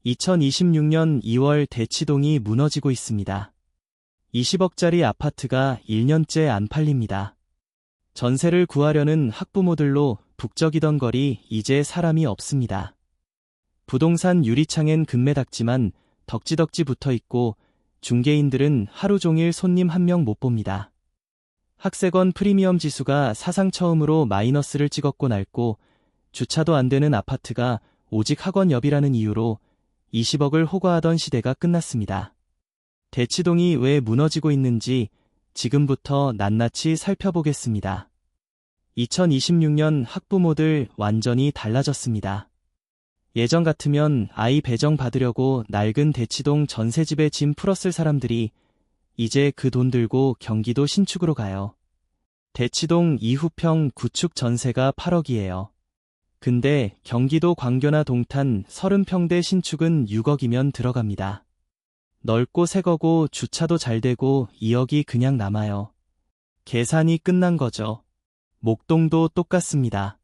2026년 2월 대치동이 무너지고 있습니다. 20억짜리 아파트가 1년째 안 팔립니다. 전세를 구하려는 학부모들로 북적이던 거리 이제 사람이 없습니다. 부동산 유리창엔 금매닥지만 덕지덕지 붙어있고 중개인들은 하루 종일 손님 한 명 못 봅니다. 학세권 프리미엄 지수가 사상 처음으로 마이너스를 찍었고 낡고 주차도 안 되는 아파트가 오직 학원옆이라는 이유로 20억을 호가하던 시대가 끝났습니다. 대치동이 왜 무너지고 있는지 지금부터 낱낱이 살펴보겠습니다. 2026년 학부모들 완전히 달라졌습니다. 예전 같으면 아이 배정 받으려고 낡은 대치동 전세집에 짐 풀었을 사람들이 이제 그 돈 들고 경기도 신축으로 가요. 대치동 2후평 구축 전세가 8억이에요. 근데 경기도 광교나 동탄 30평대 신축은 6억이면 들어갑니다. 넓고 새 거고 주차도 잘 되고 2억이 그냥 남아요. 계산이 끝난 거죠. 목동도 똑같습니다.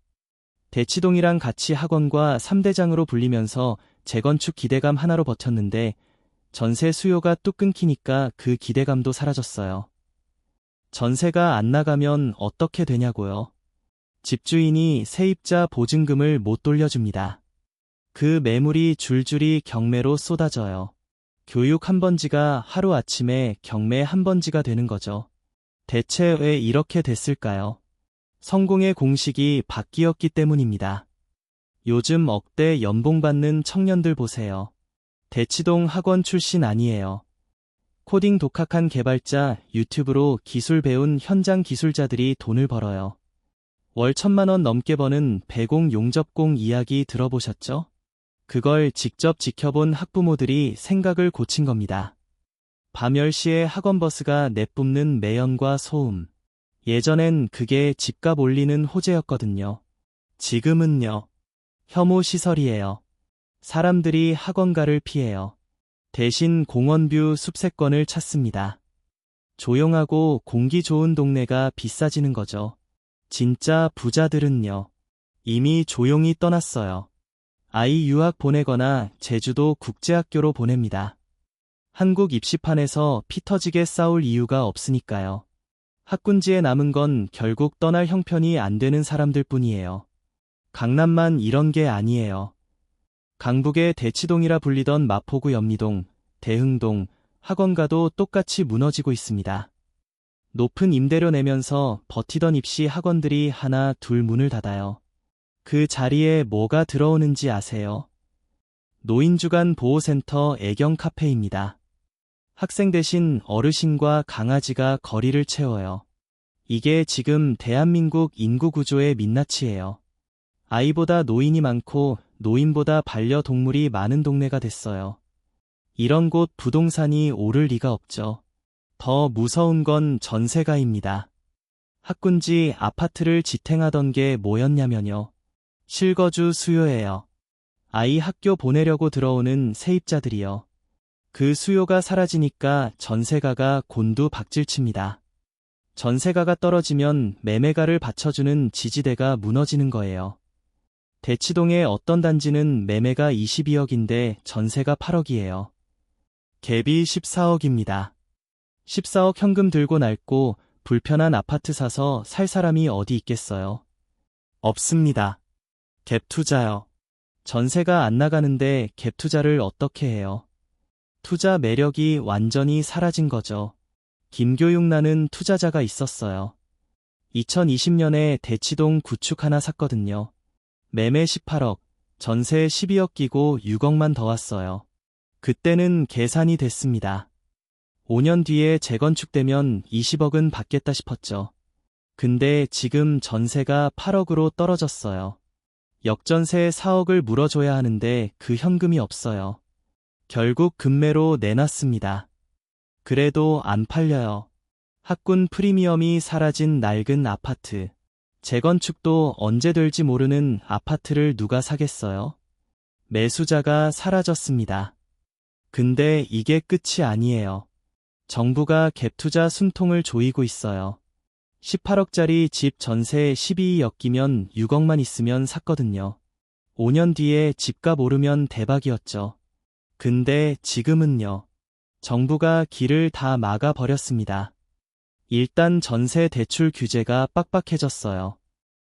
대치동이랑 같이 학원과 3대장으로 불리면서 재건축 기대감 하나로 버텼는데 전세 수요가 뚝 끊기니까 그 기대감도 사라졌어요. 전세가 안 나가면 어떻게 되냐고요. 집주인이 세입자 보증금을 못 돌려줍니다. 그 매물이 줄줄이 경매로 쏟아져요. 교육 한 번지가 하루아침에 경매 한 번지가 되는 거죠. 대체 왜 이렇게 됐을까요? 성공의 공식이 바뀌었기 때문입니다. 요즘 억대 연봉 받는 청년들 보세요. 대치동 학원 출신 아니에요. 코딩 독학한 개발자, 유튜브로 기술 배운 현장 기술자들이 돈을 벌어요. 월 1,000만 원 넘게 버는 배공 용접공 이야기 들어보셨죠? 그걸 직접 지켜본 학부모들이 생각을 고친 겁니다. 밤 10시에 학원버스가 내뿜는 매연과 소음. 예전엔 그게 집값 올리는 호재였거든요. 지금은요. 혐오 시설이에요. 사람들이 학원가를 피해요. 대신 공원뷰 숲세권을 찾습니다. 조용하고 공기 좋은 동네가 비싸지는 거죠. 진짜 부자들은요. 이미 조용히 떠났어요. 아이 유학 보내거나 제주도 국제학교로 보냅니다. 한국 입시판에서 피 터지게 싸울 이유가 없으니까요. 학군지에 남은 건 결국 떠날 형편이 안 되는 사람들 뿐이에요. 강남만 이런 게 아니에요. 강북의 대치동이라 불리던 마포구 연미동, 대흥동, 학원가도 똑같이 무너지고 있습니다. 높은 임대료 내면서 버티던 입시 학원들이 하나 둘 문을 닫아요. 그 자리에 뭐가 들어오는지 아세요? 노인주간 보호센터 애경 카페입니다. 학생 대신 어르신과 강아지가 거리를 채워요. 이게 지금 대한민국 인구 구조의 민낯이에요. 아이보다 노인이 많고 노인보다 반려동물이 많은 동네가 됐어요. 이런 곳 부동산이 오를 리가 없죠. 더 무서운 건 전세가입니다. 학군지 아파트를 지탱하던 게 뭐였냐면요. 실거주 수요예요. 아이 학교 보내려고 들어오는 세입자들이요. 그 수요가 사라지니까 전세가가 곤두박질칩니다. 전세가가 떨어지면 매매가를 받쳐주는 지지대가 무너지는 거예요. 대치동의 어떤 단지는 매매가 22억인데 전세가 8억이에요. 갭이 14억입니다. 14억 현금 들고 낡고 불편한 아파트 사서 살 사람이 어디 있겠어요? 없습니다. 갭 투자요. 전세가 안 나가는데 갭 투자를 어떻게 해요? 투자 매력이 완전히 사라진 거죠. 김교육나는 투자자가 있었어요. 2020년에 대치동 구축 하나 샀거든요. 매매 18억, 전세 12억 끼고 6억만 더 왔어요. 그때는 계산이 됐습니다. 5년 뒤에 재건축되면 20억은 받겠다 싶었죠. 근데 지금 전세가 8억으로 떨어졌어요. 역전세 4억을 물어줘야 하는데 그 현금이 없어요. 결국 금매로 내놨습니다. 그래도 안 팔려요. 학군 프리미엄이 사라진 낡은 아파트. 재건축도 언제 될지 모르는 아파트를 누가 사겠어요? 매수자가 사라졌습니다. 근데 이게 끝이 아니에요. 정부가 갭투자 숨통을 조이고 있어요. 18억짜리 집 전세 12억 엮이면 6억만 있으면 샀거든요. 5년 뒤에 집값 오르면 대박이었죠. 근데 지금은요. 정부가 길을 다 막아버렸습니다. 일단 전세 대출 규제가 빡빡해졌어요.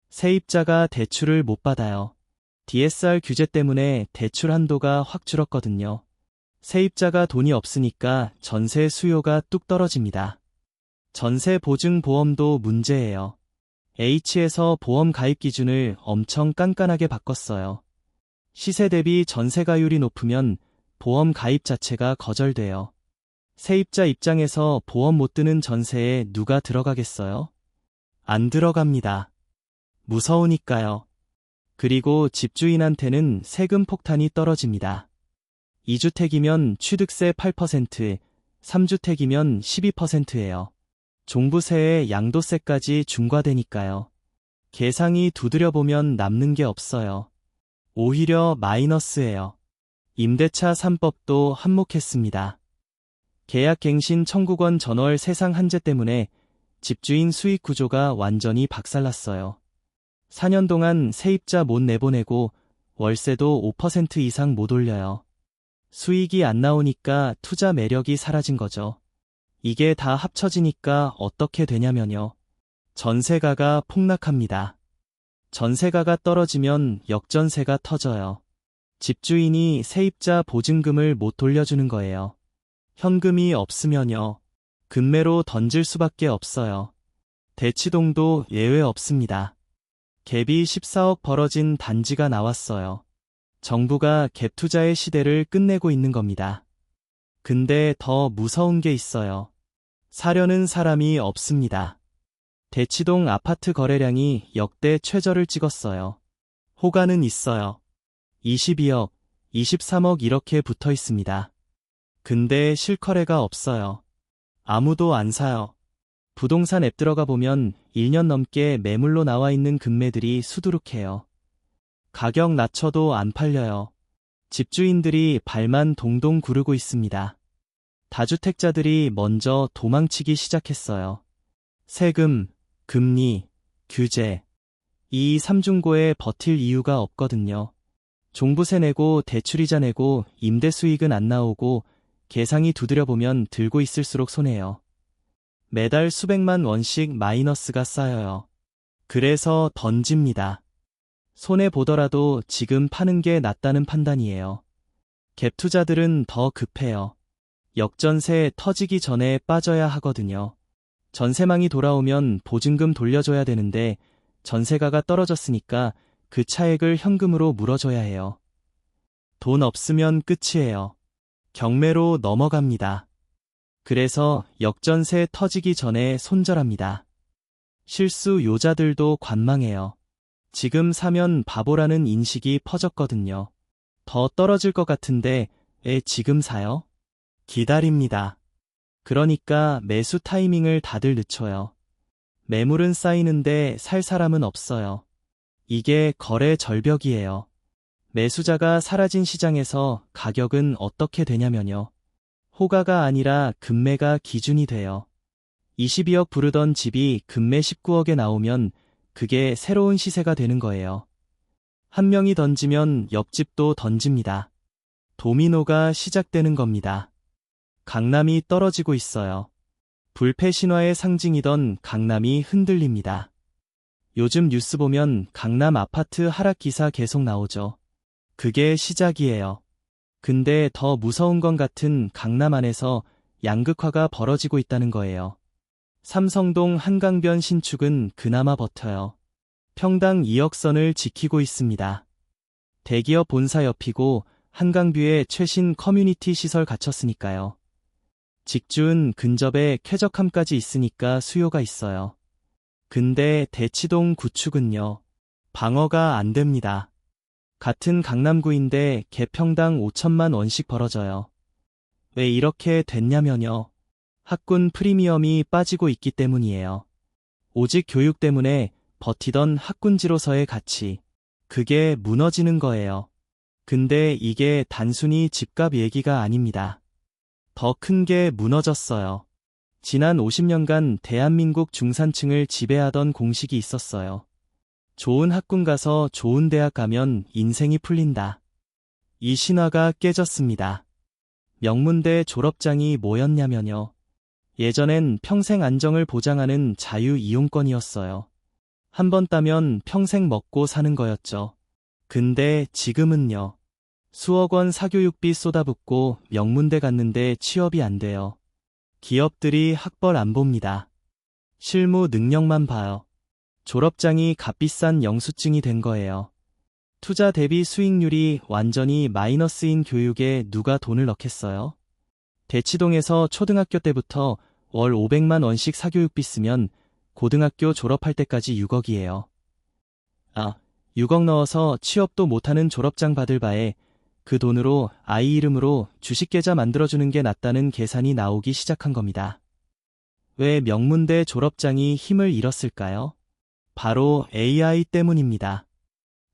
세입자가 대출을 못 받아요. DSR 규제 때문에 대출 한도가 확 줄었거든요. 세입자가 돈이 없으니까 전세 수요가 뚝 떨어집니다. 전세 보증 보험도 문제예요. H에서 보험 가입 기준을 엄청 깐깐하게 바꿨어요. 시세 대비 전세가율이 높으면 보험 가입 자체가 거절돼요. 세입자 입장에서 보험 못 드는 전세에 누가 들어가겠어요? 안 들어갑니다. 무서우니까요. 그리고 집주인한테는 세금 폭탄이 떨어집니다. 2주택이면 취득세 8%, 3주택이면 12%예요. 종부세에 양도세까지 중과되니까요. 계상이 두드려보면 남는 게 없어요. 오히려 마이너스예요. 임대차 3법도 한몫했습니다. 계약갱신 청구권 전월 세상 한제 때문에 집주인 수익 구조가 완전히 박살났어요. 4년 동안 세입자 못 내보내고 월세도 5% 이상 못 올려요. 수익이 안 나오니까 투자 매력이 사라진 거죠. 이게 다 합쳐지니까 어떻게 되냐면요. 전세가가 폭락합니다. 전세가가 떨어지면 역전세가 터져요. 집주인이 세입자 보증금을 못 돌려주는 거예요. 현금이 없으면요. 금매로 던질 수밖에 없어요. 대치동도 예외 없습니다. 갭이 14억 벌어진 단지가 나왔어요. 정부가 갭 투자의 시대를 끝내고 있는 겁니다. 근데 더 무서운 게 있어요. 사려는 사람이 없습니다. 대치동 아파트 거래량이 역대 최저를 찍었어요. 호가는 있어요. 22억, 23억 이렇게 붙어 있습니다. 근데 실거래가 없어요. 아무도 안 사요. 부동산 앱 들어가 보면 1년 넘게 매물로 나와 있는 금매들이 수두룩해요. 가격 낮춰도 안 팔려요. 집주인들이 발만 동동 구르고 있습니다. 다주택자들이 먼저 도망치기 시작했어요. 세금, 금리, 규제. 이 삼중고에 버틸 이유가 없거든요. 종부세 내고 대출이자 내고 임대 수익은 안 나오고 계상이 두드려보면 들고 있을수록 손해요. 매달 수백만 원씩 마이너스가 쌓여요. 그래서 던집니다. 손해보더라도 지금 파는 게 낫다는 판단이에요. 갭 투자들은 더 급해요. 역전세 터지기 전에 빠져야 하거든요. 전세망이 돌아오면 보증금 돌려줘야 되는데 전세가가 떨어졌으니까 그 차액을 현금으로 물어줘야 해요. 돈 없으면 끝이에요. 경매로 넘어갑니다. 그래서 역전세 터지기 전에 손절합니다. 실수 요자들도 관망해요. 지금 사면 바보라는 인식이 퍼졌거든요. 더 떨어질 것 같은데 왜 지금 사요? 기다립니다. 그러니까 매수 타이밍을 다들 늦춰요. 매물은 쌓이는데 살 사람은 없어요. 이게 거래 절벽이에요. 매수자가 사라진 시장에서 가격은 어떻게 되냐면요. 호가가 아니라 금매가 기준이 돼요. 22억 부르던 집이 금매 19억에 나오면 그게 새로운 시세가 되는 거예요. 한 명이 던지면 옆집도 던집니다. 도미노가 시작되는 겁니다. 강남이 떨어지고 있어요. 불패 신화의 상징이던 강남이 흔들립니다. 요즘 뉴스 보면 강남 아파트 하락 기사 계속 나오죠. 그게 시작이에요. 근데 더 무서운 건 같은 강남 안에서 양극화가 벌어지고 있다는 거예요. 삼성동 한강변 신축은 그나마 버텨요. 평당 2억 선을 지키고 있습니다. 대기업 본사 옆이고 한강뷰에 최신 커뮤니티 시설 갖췄으니까요. 직준 근접에 쾌적함까지 있으니까 수요가 있어요. 근데 대치동 구축은요. 방어가 안 됩니다. 같은 강남구인데 개평당 5천만 원씩 벌어져요. 왜 이렇게 됐냐면요. 학군 프리미엄이 빠지고 있기 때문이에요. 오직 교육 때문에 버티던 학군지로서의 가치. 그게 무너지는 거예요. 근데 이게 단순히 집값 얘기가 아닙니다. 더 큰 게 무너졌어요. 지난 50년간 대한민국 중산층을 지배하던 공식이 있었어요. 좋은 학군 가서 좋은 대학 가면 인생이 풀린다. 이 신화가 깨졌습니다. 명문대 졸업장이 뭐였냐면요. 예전엔 평생 안정을 보장하는 자유 이용권이었어요. 한 번 따면 평생 먹고 사는 거였죠. 근데 지금은요. 수억 원 사교육비 쏟아붓고 명문대 갔는데 취업이 안 돼요. 기업들이 학벌 안 봅니다. 실무 능력만 봐요. 졸업장이 값비싼 영수증이 된 거예요. 투자 대비 수익률이 완전히 마이너스인 교육에 누가 돈을 넣겠어요? 대치동에서 초등학교 때부터 월 500만 원씩 사교육비 쓰면 고등학교 졸업할 때까지 6억이에요. 6억 넣어서 취업도 못하는 졸업장 받을 바에 그 돈으로 아이 이름으로 주식계좌 만들어주는 게 낫다는 계산이 나오기 시작한 겁니다. 왜 명문대 졸업장이 힘을 잃었을까요? 바로 AI 때문입니다.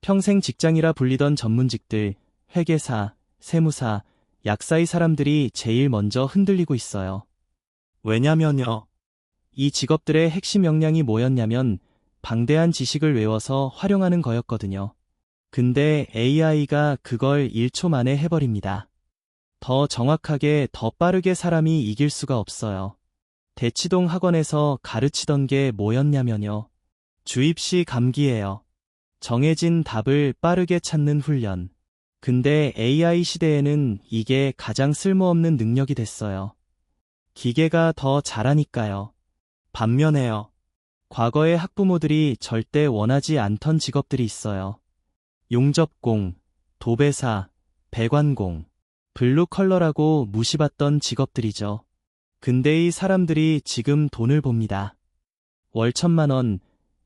평생 직장이라 불리던 전문직들, 회계사, 세무사, 약사의 사람들이 제일 먼저 흔들리고 있어요. 왜냐면요. 이 직업들의 핵심 역량이 뭐였냐면 방대한 지식을 외워서 활용하는 거였거든요. 근데 AI가 그걸 1초 만에 해버립니다. 더 정확하게 더 빠르게 사람이 이길 수가 없어요. 대치동 학원에서 가르치던 게 뭐였냐면요. 주입시 감기예요. 정해진 답을 빠르게 찾는 훈련. 근데 AI 시대에는 이게 가장 쓸모없는 능력이 됐어요. 기계가 더 잘하니까요. 반면에요. 과거의 학부모들이 절대 원하지 않던 직업들이 있어요. 용접공, 도배사, 배관공, 블루컬러라고 무시받던 직업들이죠. 근데 이 사람들이 지금 돈을 봅니다. 월 1,000만 원,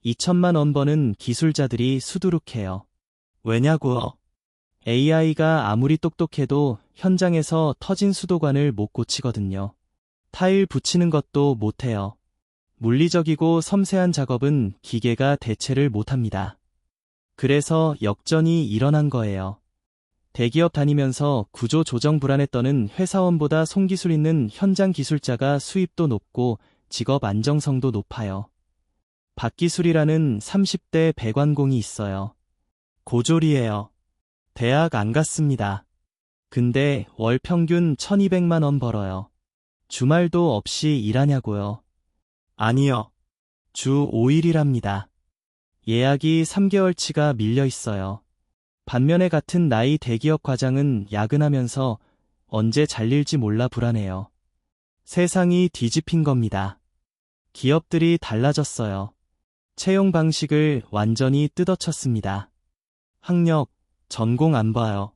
2,000만 원 버는 기술자들이 수두룩해요. 왜냐고요? AI가 아무리 똑똑해도 현장에서 터진 수도관을 못 고치거든요. 타일 붙이는 것도 못해요. 물리적이고 섬세한 작업은 기계가 대체를 못합니다. 그래서 역전이 일어난 거예요. 대기업 다니면서 구조 조정 불안에 떠는 회사원보다 손기술 있는 현장 기술자가 수입도 높고 직업 안정성도 높아요. 박기술이라는 30대 배관공이 있어요. 고졸이에요. 대학 안 갔습니다. 근데 월 평균 1,200만 원 벌어요. 주말도 없이 일하냐고요? 아니요. 주 5일이랍니다. 예약이 3개월치가 밀려 있어요. 반면에 같은 나이 대기업 과장은 야근하면서 언제 잘릴지 몰라 불안해요. 세상이 뒤집힌 겁니다. 기업들이 달라졌어요. 채용 방식을 완전히 뜯어쳤습니다. 학력, 전공 안 봐요.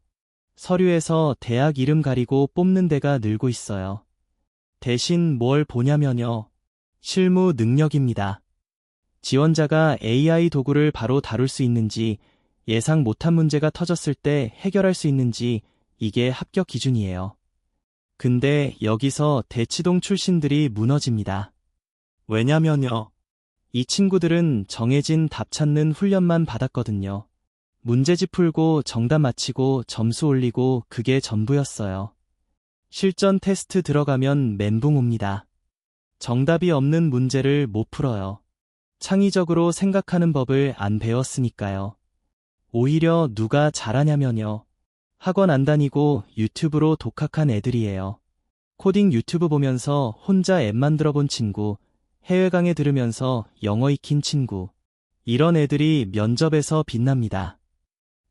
서류에서 대학 이름 가리고 뽑는 데가 늘고 있어요. 대신 뭘 보냐면요. 실무 능력입니다. 지원자가 AI 도구를 바로 다룰 수 있는지, 예상 못한 문제가 터졌을 때 해결할 수 있는지, 이게 합격 기준이에요. 근데 여기서 대치동 출신들이 무너집니다. 왜냐면요. 이 친구들은 정해진 답 찾는 훈련만 받았거든요. 문제집 풀고 정답 맞히고 점수 올리고 그게 전부였어요. 실전 테스트 들어가면 멘붕 옵니다. 정답이 없는 문제를 못 풀어요. 창의적으로 생각하는 법을 안 배웠으니까요. 오히려 누가 잘하냐면요. 학원 안 다니고 유튜브로 독학한 애들이에요. 코딩 유튜브 보면서 혼자 앱 만들어 본 친구, 해외 강의 들으면서 영어 익힌 친구. 이런 애들이 면접에서 빛납니다.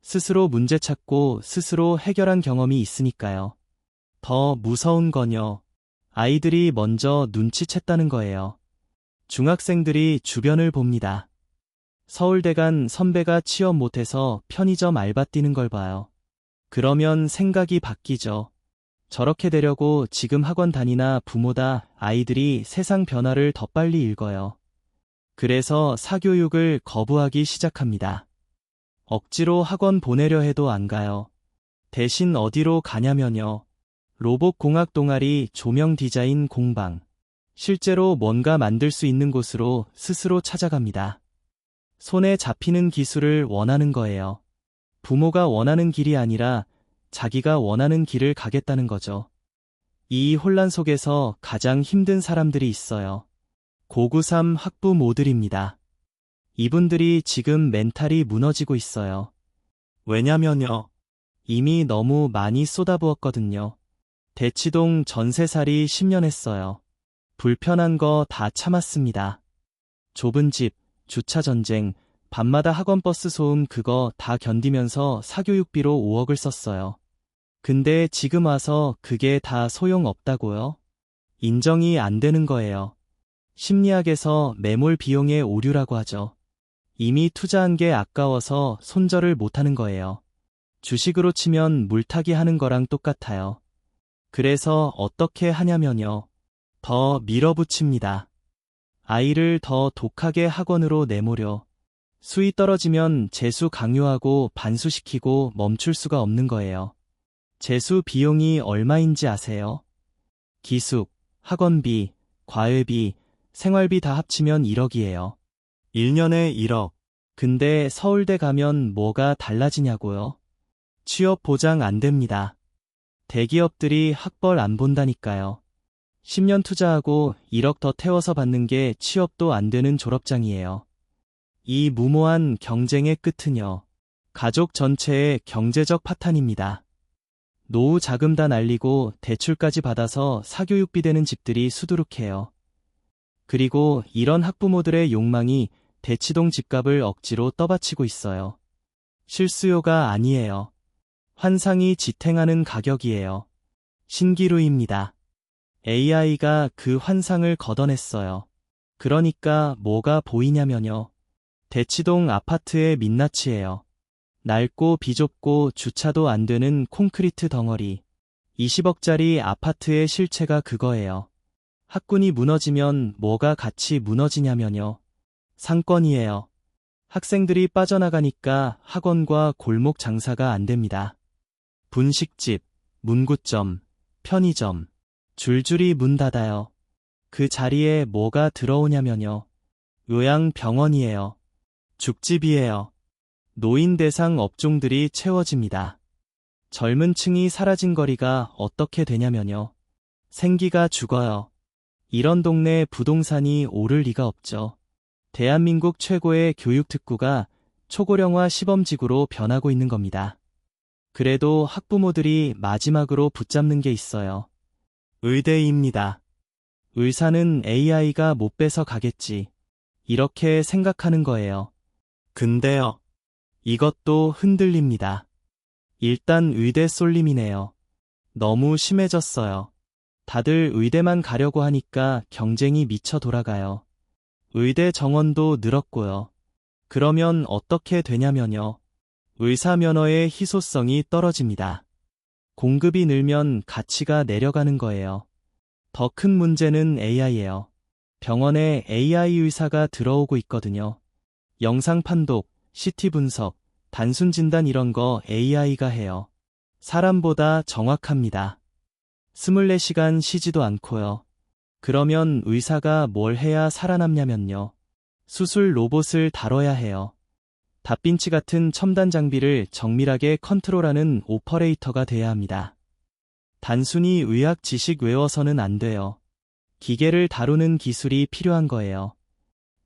스스로 문제 찾고 스스로 해결한 경험이 있으니까요. 더 무서운 건요. 아이들이 먼저 눈치챘다는 거예요. 중학생들이 주변을 봅니다. 서울대 간 선배가 취업 못해서 편의점 알바 뛰는 걸 봐요. 그러면 생각이 바뀌죠. 저렇게 되려고 지금 학원 다니나 부모다 아이들이 세상 변화를 더 빨리 읽어요. 그래서 사교육을 거부하기 시작합니다. 억지로 학원 보내려 해도 안 가요. 대신 어디로 가냐면요. 로봇공학 동아리, 조명 디자인 공방. 실제로 뭔가 만들 수 있는 곳으로 스스로 찾아갑니다. 손에 잡히는 기술을 원하는 거예요. 부모가 원하는 길이 아니라 자기가 원하는 길을 가겠다는 거죠. 이 혼란 속에서 가장 힘든 사람들이 있어요. 고고3 학부모들입니다. 이분들이 지금 멘탈이 무너지고 있어요. 왜냐면요. 이미 너무 많이 쏟아부었거든요. 대치동 전세살이 10년 했어요. 불편한 거 다 참았습니다. 좁은 집, 주차 전쟁, 밤마다 학원버스 소음 그거 다 견디면서 사교육비로 5억을 썼어요. 근데 지금 와서 그게 다 소용없다고요? 인정이 안 되는 거예요. 심리학에서 매몰 비용의 오류라고 하죠. 이미 투자한 게 아까워서 손절을 못하는 거예요. 주식으로 치면 물타기 하는 거랑 똑같아요. 그래서 어떻게 하냐면요. 더 밀어붙입니다. 아이를 더 독하게 학원으로 내모려. 수위 떨어지면 재수 강요하고 반수시키고 멈출 수가 없는 거예요. 재수 비용이 얼마인지 아세요? 기숙, 학원비, 과외비, 생활비 다 합치면 1억이에요. 1년에 1억. 근데 서울대 가면 뭐가 달라지냐고요? 취업 보장 안 됩니다. 대기업들이 학벌 안 본다니까요. 10년 투자하고 1억 더 태워서 받는 게 취업도 안 되는 졸업장이에요. 이 무모한 경쟁의 끝은요. 가족 전체의 경제적 파탄입니다. 노후 자금 다 날리고 대출까지 받아서 사교육비 되는 집들이 수두룩해요. 그리고 이런 학부모들의 욕망이 대치동 집값을 억지로 떠받치고 있어요. 실수요가 아니에요. 환상이 지탱하는 가격이에요. 신기루입니다. AI가 그 환상을 걷어냈어요. 그러니까 뭐가 보이냐면요. 대치동 아파트의 민낯이에요. 낡고 비좁고 주차도 안 되는 콘크리트 덩어리. 20억짜리 아파트의 실체가 그거예요. 학군이 무너지면 뭐가 같이 무너지냐면요. 상권이에요. 학생들이 빠져나가니까 학원과 골목 장사가 안 됩니다. 분식집, 문구점, 편의점, 줄줄이 문 닫아요. 그 자리에 뭐가 들어오냐면요. 요양병원이에요. 죽집이에요. 노인 대상 업종들이 채워집니다. 젊은 층이 사라진 거리가 어떻게 되냐면요. 생기가 죽어요. 이런 동네 부동산이 오를 리가 없죠. 대한민국 최고의 교육특구가 초고령화 시범지구로 변하고 있는 겁니다. 그래도 학부모들이 마지막으로 붙잡는 게 있어요. 의대입니다. 의사는 AI가 못 뺏어 가겠지. 이렇게 생각하는 거예요. 근데요. 이것도 흔들립니다. 일단 의대 쏠림이네요. 너무 심해졌어요. 다들 의대만 가려고 하니까 경쟁이 미쳐 돌아가요. 의대 정원도 늘었고요. 그러면 어떻게 되냐면요. 의사 면허의 희소성이 떨어집니다. 공급이 늘면 가치가 내려가는 거예요. 더 큰 문제는 AI예요. 병원에 AI 의사가 들어오고 있거든요. 영상 판독, CT 분석, 단순 진단 이런 거 AI가 해요. 사람보다 정확합니다. 24시간 쉬지도 않고요. 그러면 의사가 뭘 해야 살아남냐면요. 수술 로봇을 다뤄야 해요. 다빈치 같은 첨단 장비를 정밀하게 컨트롤하는 오퍼레이터가 돼야 합니다. 단순히 의학 지식 외워서는 안 돼요. 기계를 다루는 기술이 필요한 거예요.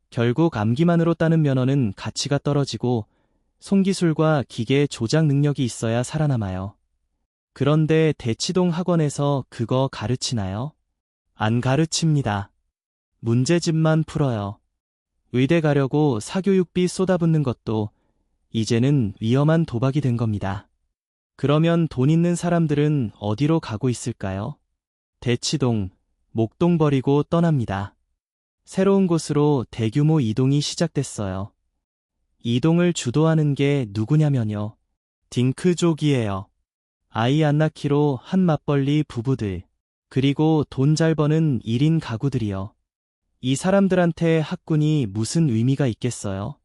결국 암기만으로 따는 면허는 가치가 떨어지고 손기술과 기계 조작 능력이 있어야 살아남아요. 그런데 대치동 학원에서 그거 가르치나요? 안 가르칩니다. 문제집만 풀어요. 의대 가려고 사교육비 쏟아붓는 것도 이제는 위험한 도박이 된 겁니다. 그러면 돈 있는 사람들은 어디로 가고 있을까요? 대치동, 목동 버리고 떠납니다. 새로운 곳으로 대규모 이동이 시작됐어요. 이동을 주도하는 게 누구냐면요. 딩크족이에요. 아이 안 낳기로 한 맞벌이 부부들, 그리고 돈 잘 버는 1인 가구들이요. 이 사람들한테 학군이 무슨 의미가 있겠어요?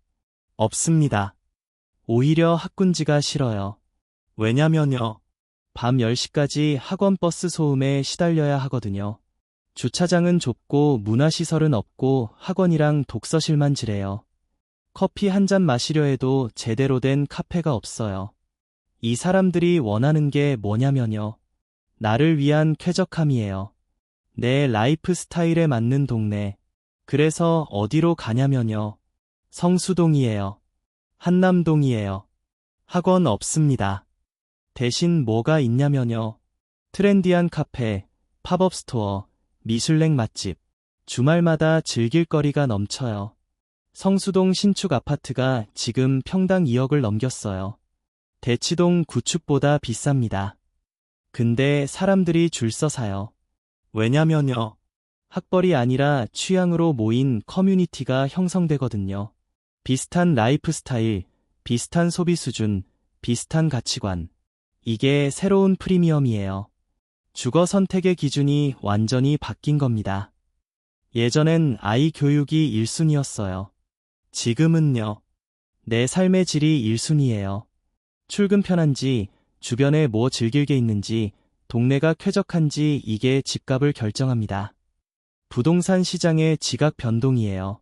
없습니다. 오히려 학군지가 싫어요. 왜냐면요. 밤 10시까지 학원 버스 소음에 시달려야 하거든요. 주차장은 좁고 문화시설은 없고 학원이랑 독서실만 지래요. 커피 한 잔 마시려 해도 제대로 된 카페가 없어요. 이 사람들이 원하는 게 뭐냐면요. 나를 위한 쾌적함이에요. 내 라이프 스타일에 맞는 동네. 그래서 어디로 가냐면요. 성수동이에요. 한남동이에요. 학원 없습니다. 대신 뭐가 있냐면요. 트렌디한 카페, 팝업 스토어, 미슐랭 맛집, 주말마다 즐길 거리가 넘쳐요. 성수동 신축 아파트가 지금 평당 2억을 넘겼어요. 대치동 구축보다 비쌉니다. 근데 사람들이 줄 서 사요. 왜냐면요. 학벌이 아니라 취향으로 모인 커뮤니티가 형성되거든요. 비슷한 라이프 스타일, 비슷한 소비 수준, 비슷한 가치관. 이게 새로운 프리미엄이에요. 주거 선택의 기준이 완전히 바뀐 겁니다. 예전엔 아이 교육이 1순위였어요. 지금은요. 내 삶의 질이 1순위예요. 출근 편한지, 주변에 뭐 즐길 게 있는지, 동네가 쾌적한지 이게 집값을 결정합니다. 부동산 시장의 지각 변동이에요.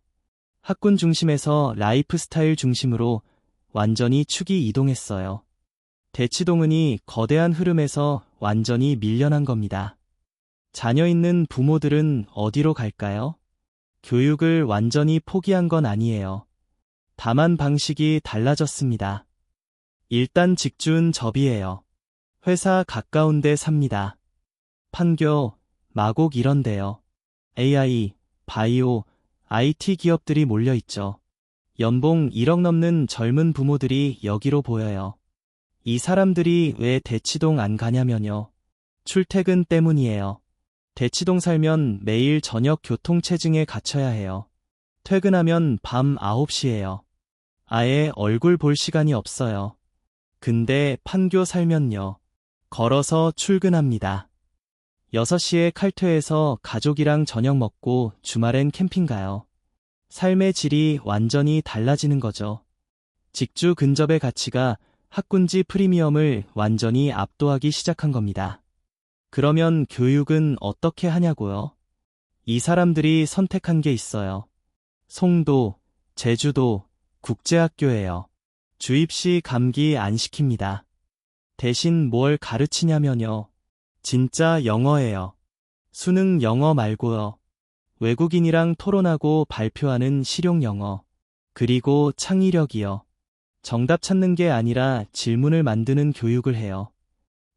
학군 중심에서 라이프 스타일 중심으로 완전히 축이 이동했어요. 대치동은이 거대한 흐름에서 완전히 밀려난 겁니다. 자녀 있는 부모들은 어디로 갈까요? 교육을 완전히 포기한 건 아니에요. 다만 방식이 달라졌습니다. 일단 직준 접이에요. 회사 가까운 데 삽니다. 판교, 마곡 이런 데요. AI, 바이오, IT 기업들이 몰려있죠. 연봉 1억 넘는 젊은 부모들이 여기로 보여요. 이 사람들이 왜 대치동 안 가냐면요. 출퇴근 때문이에요. 대치동 살면 매일 저녁 교통체증에 갇혀야 해요. 퇴근하면 밤 9시예요. 아예 얼굴 볼 시간이 없어요. 근데 판교 살면요. 걸어서 출근합니다. 6시에 칼퇴해서 가족이랑 저녁 먹고 주말엔 캠핑 가요. 삶의 질이 완전히 달라지는 거죠. 직주 근접의 가치가 학군지 프리미엄을 완전히 압도하기 시작한 겁니다. 그러면 교육은 어떻게 하냐고요? 이 사람들이 선택한 게 있어요. 송도, 제주도, 국제학교예요. 주입시 감기 안 시킵니다. 대신 뭘 가르치냐면요. 진짜 영어예요. 수능 영어 말고요. 외국인이랑 토론하고 발표하는 실용 영어. 그리고 창의력이요. 정답 찾는 게 아니라 질문을 만드는 교육을 해요.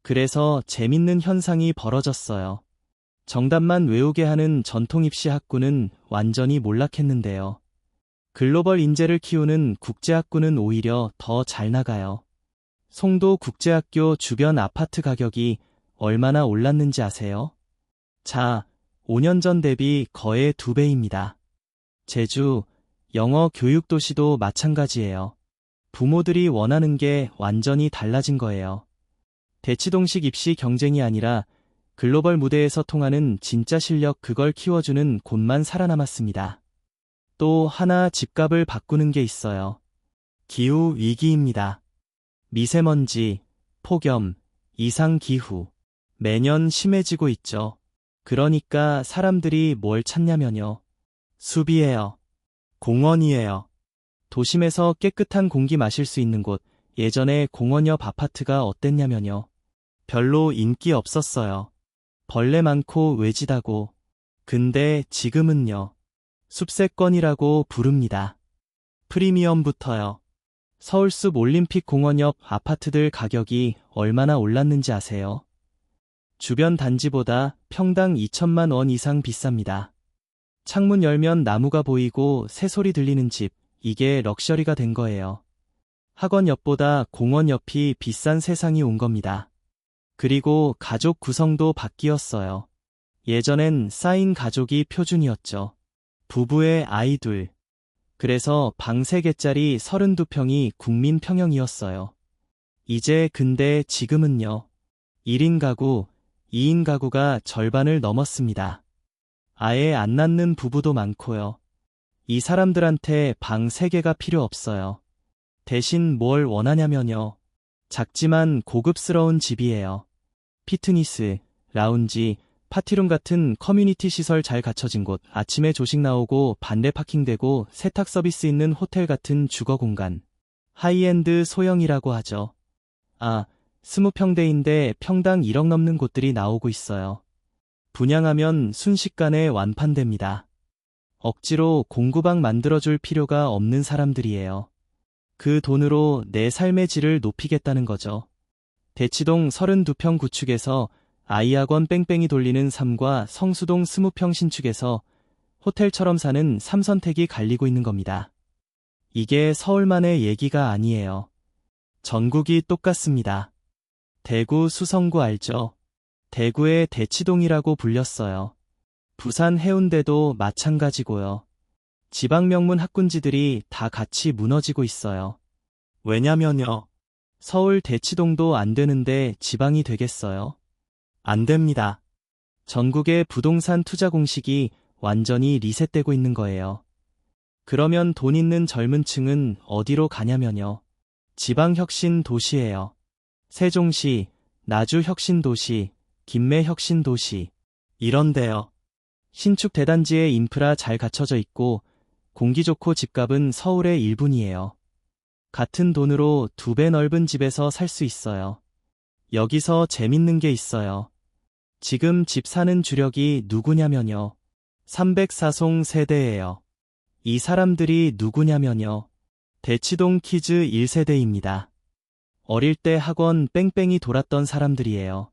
그래서 재밌는 현상이 벌어졌어요. 정답만 외우게 하는 전통 입시 학군은 완전히 몰락했는데요. 글로벌 인재를 키우는 국제학군은 오히려 더 잘 나가요. 송도 국제학교 주변 아파트 가격이 얼마나 올랐는지 아세요? 자, 5년 전 대비 거의 2배입니다. 제주, 영어 교육 도시도 마찬가지예요. 부모들이 원하는 게 완전히 달라진 거예요. 대치동식 입시 경쟁이 아니라 글로벌 무대에서 통하는 진짜 실력 그걸 키워주는 곳만 살아남았습니다. 또 하나 집값을 바꾸는 게 있어요. 기후 위기입니다. 미세먼지, 폭염, 이상기후. 매년 심해지고 있죠. 그러니까 사람들이 뭘 찾냐면요. 숲이에요. 공원이에요. 도심에서 깨끗한 공기 마실 수 있는 곳. 예전에 공원 옆 아파트가 어땠냐면요. 별로 인기 없었어요. 벌레 많고 외지다고. 근데 지금은요. 숲세권이라고 부릅니다. 프리미엄부터요. 서울숲 올림픽 공원 옆 아파트들 가격이 얼마나 올랐는지 아세요? 주변 단지보다 평당 2천만 원 이상 비쌉니다. 창문 열면 나무가 보이고 새소리 들리는 집, 이게 럭셔리가 된 거예요. 학원 옆보다 공원 옆이 비싼 세상이 온 겁니다. 그리고 가족 구성도 바뀌었어요. 예전엔 쌓인 가족이 표준이었죠. 부부의 아이 둘. 그래서 방 3개짜리 32평이 국민 평형이었어요. 이제 근데 지금은요. 1인 가구, 2인 가구가 절반을 넘었습니다. 아예 안 낳는 부부도 많고요. 이 사람들한테 방 3개가 필요 없어요. 대신 뭘 원하냐면요. 작지만 고급스러운 집이에요. 피트니스, 라운지, 파티룸 같은 커뮤니티 시설 잘 갖춰진 곳, 아침에 조식 나오고 반대 파킹되고 세탁 서비스 있는 호텔 같은 주거 공간. 하이엔드 소형이라고 하죠. 20평대인데 평당 1억 넘는 곳들이 나오고 있어요. 분양하면 순식간에 완판됩니다. 억지로 공구방 만들어줄 필요가 없는 사람들이에요. 그 돈으로 내 삶의 질을 높이겠다는 거죠. 대치동 32평 구축에서 아이학원 뺑뺑이 돌리는 삶과 성수동 20평 신축에서 호텔처럼 사는 3선택이 갈리고 있는 겁니다. 이게 서울만의 얘기가 아니에요. 전국이 똑같습니다. 대구 수성구 알죠? 대구의 대치동이라고 불렸어요. 부산 해운대도 마찬가지고요. 지방 명문 학군지들이 다 같이 무너지고 있어요. 왜냐면요. 서울 대치동도 안 되는데 지방이 되겠어요? 안 됩니다. 전국의 부동산 투자 공식이 완전히 리셋되고 있는 거예요. 그러면 돈 있는 젊은 층은 어디로 가냐면요. 지방 혁신 도시예요. 세종시, 나주 혁신 도시, 김매 혁신 도시. 이런데요. 신축 대단지에 인프라 잘 갖춰져 있고 공기 좋고 집값은 서울의 1분이에요. 같은 돈으로 2배 넓은 집에서 살 수 있어요. 여기서 재밌는 게 있어요. 지금 집 사는 주력이 누구냐면요. 304송 세대예요. 이 사람들이 누구냐면요. 대치동 키즈 1세대입니다. 어릴 때 학원 뺑뺑이 돌았던 사람들이에요.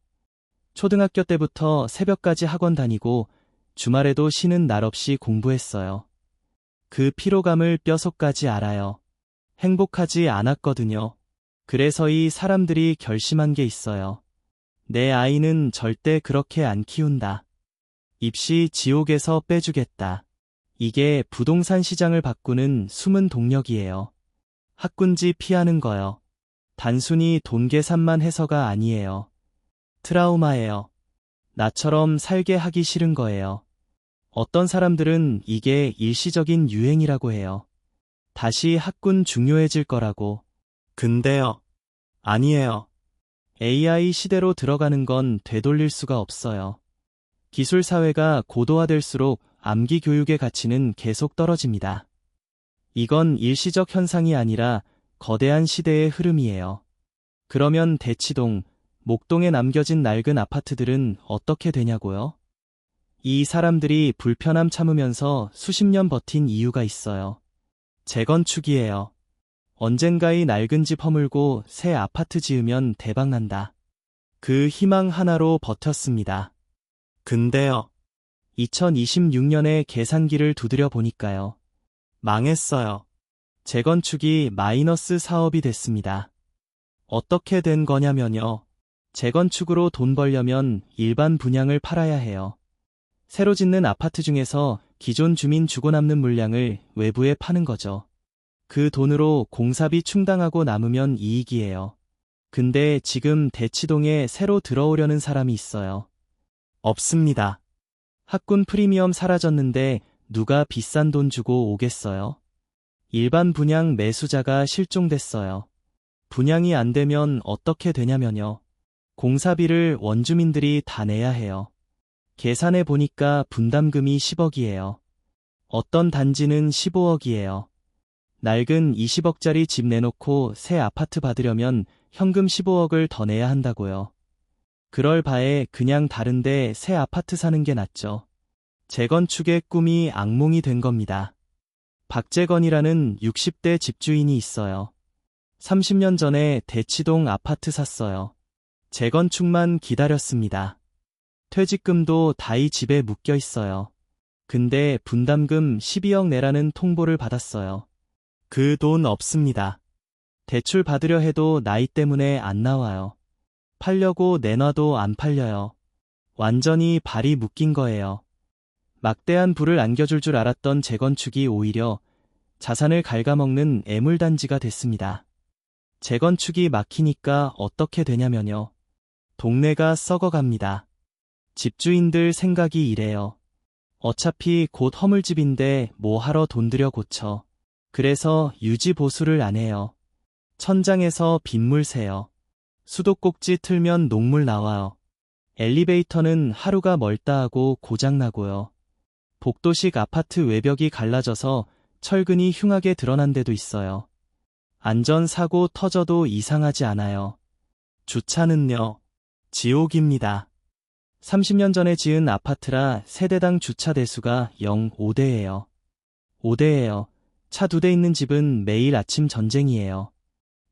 초등학교 때부터 새벽까지 학원 다니고 주말에도 쉬는 날 없이 공부했어요. 그 피로감을 뼛속까지 알아요. 행복하지 않았거든요. 그래서 이 사람들이 결심한 게 있어요. 내 아이는 절대 그렇게 안 키운다. 입시 지옥에서 빼주겠다. 이게 부동산 시장을 바꾸는 숨은 동력이에요. 학군지 피하는 거요. 단순히 돈 계산만 해서가 아니에요. 트라우마예요. 나처럼 살게 하기 싫은 거예요. 어떤 사람들은 이게 일시적인 유행이라고 해요. 다시 학군 중요해질 거라고. 근데요. 아니에요. AI 시대로 들어가는 건 되돌릴 수가 없어요. 기술 사회가 고도화될수록 암기 교육의 가치는 계속 떨어집니다. 이건 일시적 현상이 아니라 거대한 시대의 흐름이에요. 그러면 대치동, 목동에 남겨진 낡은 아파트들은 어떻게 되냐고요? 이 사람들이 불편함 참으면서 수십 년 버틴 이유가 있어요. 재건축이에요. 언젠가 이 낡은 집 허물고 새 아파트 지으면 대박난다. 그 희망 하나로 버텼습니다. 근데요. 2026년에 계산기를 두드려 보니까요. 망했어요. 재건축이 마이너스 사업이 됐습니다. 어떻게 된 거냐면요. 재건축으로 돈 벌려면 일반 분양을 팔아야 해요. 새로 짓는 아파트 중에서 기존 주민 주고 남는 물량을 외부에 파는 거죠. 그 돈으로 공사비 충당하고 남으면 이익이에요. 근데 지금 대치동에 새로 들어오려는 사람이 있어요. 없습니다. 학군 프리미엄 사라졌는데 누가 비싼 돈 주고 오겠어요? 일반 분양 매수자가 실종됐어요. 분양이 안 되면 어떻게 되냐면요. 공사비를 원주민들이 다 내야 해요. 계산해 보니까 분담금이 10억이에요. 어떤 단지는 15억이에요. 낡은 20억짜리 집 내놓고 새 아파트 받으려면 현금 15억을 더 내야 한다고요. 그럴 바에 그냥 다른데 새 아파트 사는 게 낫죠. 재건축의 꿈이 악몽이 된 겁니다. 박재건이라는 60대 집주인이 있어요. 30년 전에 대치동 아파트 샀어요. 재건축만 기다렸습니다. 퇴직금도 다이 집에 묶여 있어요. 근데 분담금 12억 내라는 통보를 받았어요. 그 돈 없습니다. 대출 받으려 해도 나이 때문에 안 나와요. 팔려고 내놔도 안 팔려요. 완전히 발이 묶인 거예요. 막대한 부를 안겨줄 줄 알았던 재건축이 오히려 자산을 갉아먹는 애물단지가 됐습니다. 재건축이 막히니까 어떻게 되냐면요. 동네가 썩어갑니다. 집주인들 생각이 이래요. 어차피 곧 허물 집인데 뭐 하러 돈 들여 고쳐. 그래서 유지 보수를 안 해요. 천장에서 빗물 새요. 수도꼭지 틀면 녹물 나와요. 엘리베이터는 하루가 멀다 하고 고장나고요. 복도식 아파트 외벽이 갈라져서 철근이 흉하게 드러난 데도 있어요. 안전사고 터져도 이상하지 않아요. 주차는요. 지옥입니다. 30년 전에 지은 아파트라 세대당 주차 대수가 0.5대예요. 5대예요. 차 2대 있는 집은 매일 아침 전쟁이에요.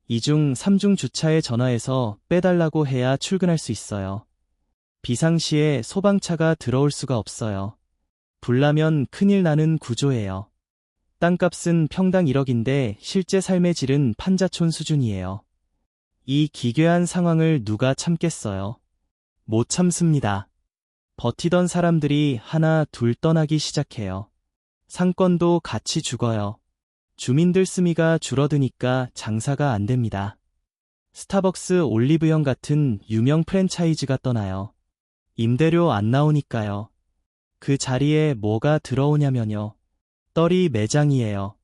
2중, 3중 주차에 전화해서 빼달라고 해야 출근할 수 있어요. 비상시에 소방차가 들어올 수가 없어요. 불나면 큰일 나는 구조예요. 땅값은 평당 1억인데 실제 삶의 질은 판자촌 수준이에요. 이 기괴한 상황을 누가 참겠어요? 못 참습니다. 버티던 사람들이 하나 둘 떠나기 시작해요. 상권도 같이 죽어요. 주민들 쓰미가 줄어드니까 장사가 안 됩니다. 스타벅스 올리브영 같은 유명 프랜차이즈가 떠나요. 임대료 안 나오니까요. 그 자리에 뭐가 들어오냐면요. 떨이 매장이에요.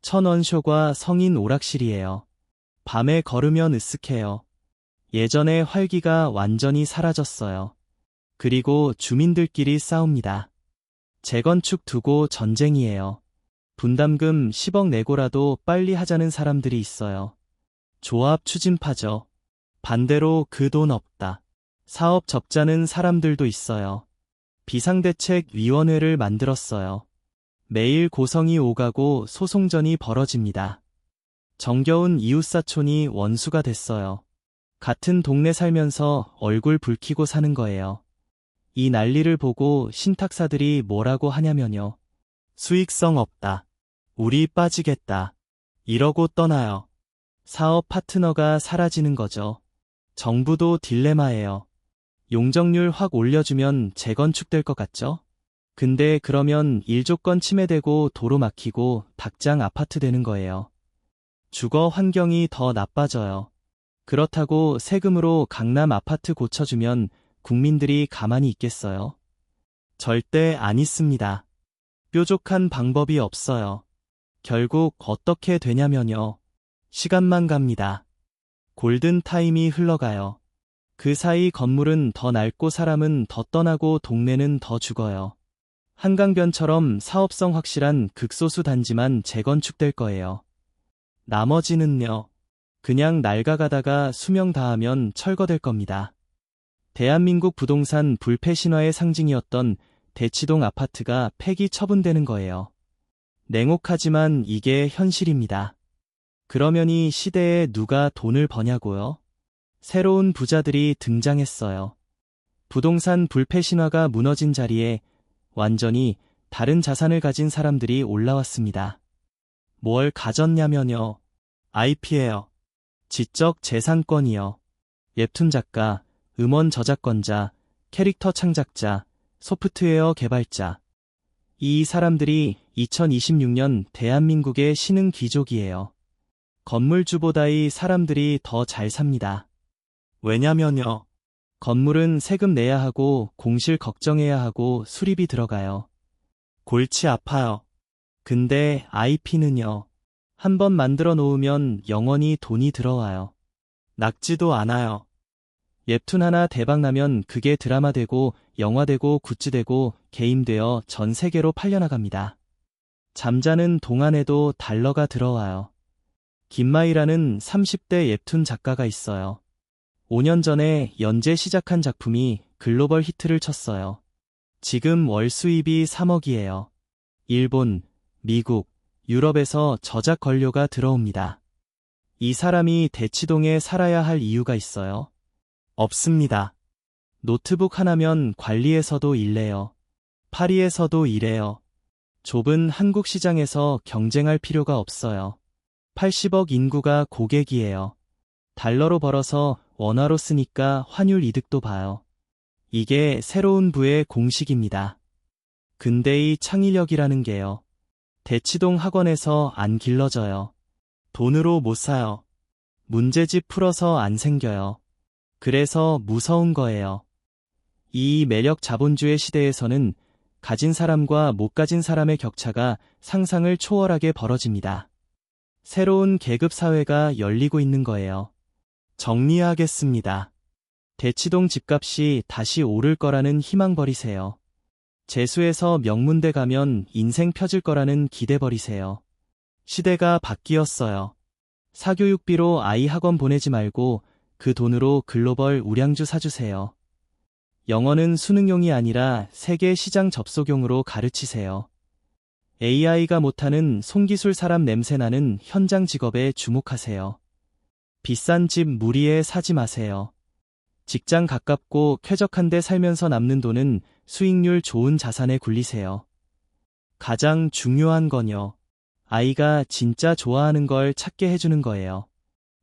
천원쇼과 성인 오락실이에요. 밤에 걸으면 으쓱해요. 예전의 활기가 완전히 사라졌어요. 그리고 주민들끼리 싸웁니다. 재건축 두고 전쟁이에요. 분담금 10억 내고라도 빨리 하자는 사람들이 있어요. 조합 추진파죠. 반대로 그 돈 없다. 사업 접자는 사람들도 있어요. 비상대책위원회를 만들었어요. 매일 고성이 오가고 소송전이 벌어집니다. 정겨운 이웃사촌이 원수가 됐어요. 같은 동네 살면서 얼굴 붉히고 사는 거예요. 이 난리를 보고 신탁사들이 뭐라고 하냐면요. 수익성 없다. 우리 빠지겠다. 이러고 떠나요. 사업 파트너가 사라지는 거죠. 정부도 딜레마예요. 용적률 확 올려주면 재건축될 것 같죠? 근데 그러면 일조권 침해되고 도로 막히고 닭장 아파트 되는 거예요. 주거 환경이 더 나빠져요. 그렇다고 세금으로 강남 아파트 고쳐주면 국민들이 가만히 있겠어요? 절대 안 있습니다. 뾰족한 방법이 없어요. 결국 어떻게 되냐면요. 시간만 갑니다. 골든타임이 흘러가요. 그 사이 건물은 더 낡고 사람은 더 떠나고 동네는 더 죽어요. 한강변처럼 사업성 확실한 극소수 단지만 재건축될 거예요. 나머지는요. 그냥 낡아가다가 수명 다하면 철거될 겁니다. 대한민국 부동산 불패 신화의 상징이었던 대치동 아파트가 폐기 처분되는 거예요. 냉혹하지만 이게 현실입니다. 그러면 이 시대에 누가 돈을 버냐고요? 새로운 부자들이 등장했어요. 부동산 불패 신화가 무너진 자리에 완전히 다른 자산을 가진 사람들이 올라왔습니다. 뭘 가졌냐면요. IP예요. 지적 재산권이요. 웹툰 작가, 음원 저작권자, 캐릭터 창작자, 소프트웨어 개발자. 이 사람들이 2026년 대한민국의 신흥 귀족이에요. 건물주보다 이 사람들이 더 잘 삽니다. 왜냐면요. 건물은 세금 내야 하고 공실 걱정해야 하고 수리비 들어가요. 골치 아파요. 근데 IP는요. 한번 만들어 놓으면 영원히 돈이 들어와요. 낡지도 않아요. 웹툰 하나 대박나면 그게 드라마되고 영화되고 굿즈되고 게임되어 전 세계로 팔려나갑니다. 잠자는 동안에도 달러가 들어와요. 김마이라는 30대 웹툰 작가가 있어요. 5년 전에 연재 시작한 작품이 글로벌 히트를 쳤어요. 지금 월 수입이 3억이에요. 일본, 미국, 유럽에서 저작 권료가 들어옵니다. 이 사람이 대치동에 살아야 할 이유가 있어요? 없습니다. 노트북 하나면 관리에서도 일해요. 파리에서도 일해요. 좁은 한국 시장에서 경쟁할 필요가 없어요. 80억 인구가 고객이에요. 달러로 벌어서 원화로 쓰니까 환율 이득도 봐요. 이게 새로운 부의 공식입니다. 근데 이 창의력이라는 게요. 대치동 학원에서 안 길러져요. 돈으로 못 사요. 문제집 풀어서 안 생겨요. 그래서 무서운 거예요. 이 매력 자본주의 시대에서는 가진 사람과 못 가진 사람의 격차가 상상을 초월하게 벌어집니다. 새로운 계급 사회가 열리고 있는 거예요. 정리하겠습니다. 대치동 집값이 다시 오를 거라는 희망 버리세요. 재수해서 명문대 가면 인생 펴질 거라는 기대 버리세요. 시대가 바뀌었어요. 사교육비로 아이 학원 보내지 말고 그 돈으로 글로벌 우량주 사주세요. 영어는 수능용이 아니라 세계 시장 접속용으로 가르치세요. AI가 못하는 손기술 사람 냄새나는 현장 직업에 주목하세요. 비싼 집 무리에 사지 마세요. 직장 가깝고 쾌적한 데 살면서 남는 돈은 수익률 좋은 자산에 굴리세요. 가장 중요한 건요. 아이가 진짜 좋아하는 걸 찾게 해주는 거예요.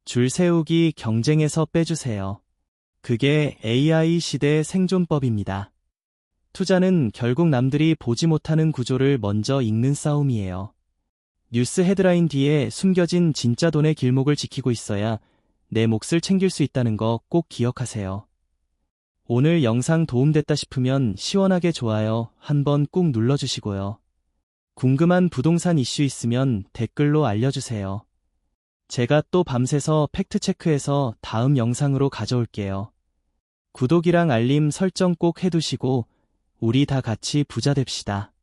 줄 세우기 경쟁에서 빼주세요. 그게 AI 시대의 생존법입니다. 투자는 결국 남들이 보지 못하는 구조를 먼저 읽는 싸움이에요. 뉴스 헤드라인 뒤에 숨겨진 진짜 돈의 길목을 지키고 있어야 내 몫을 챙길 수 있다는 거 꼭 기억하세요. 오늘 영상 도움됐다 싶으면 시원하게 좋아요 한번 꾹 눌러주시고요. 궁금한 부동산 이슈 있으면 댓글로 알려주세요. 제가 또 밤새서 팩트체크해서 다음 영상으로 가져올게요. 구독이랑 알림 설정 꼭 해두시고 우리 다 같이 부자 됩시다.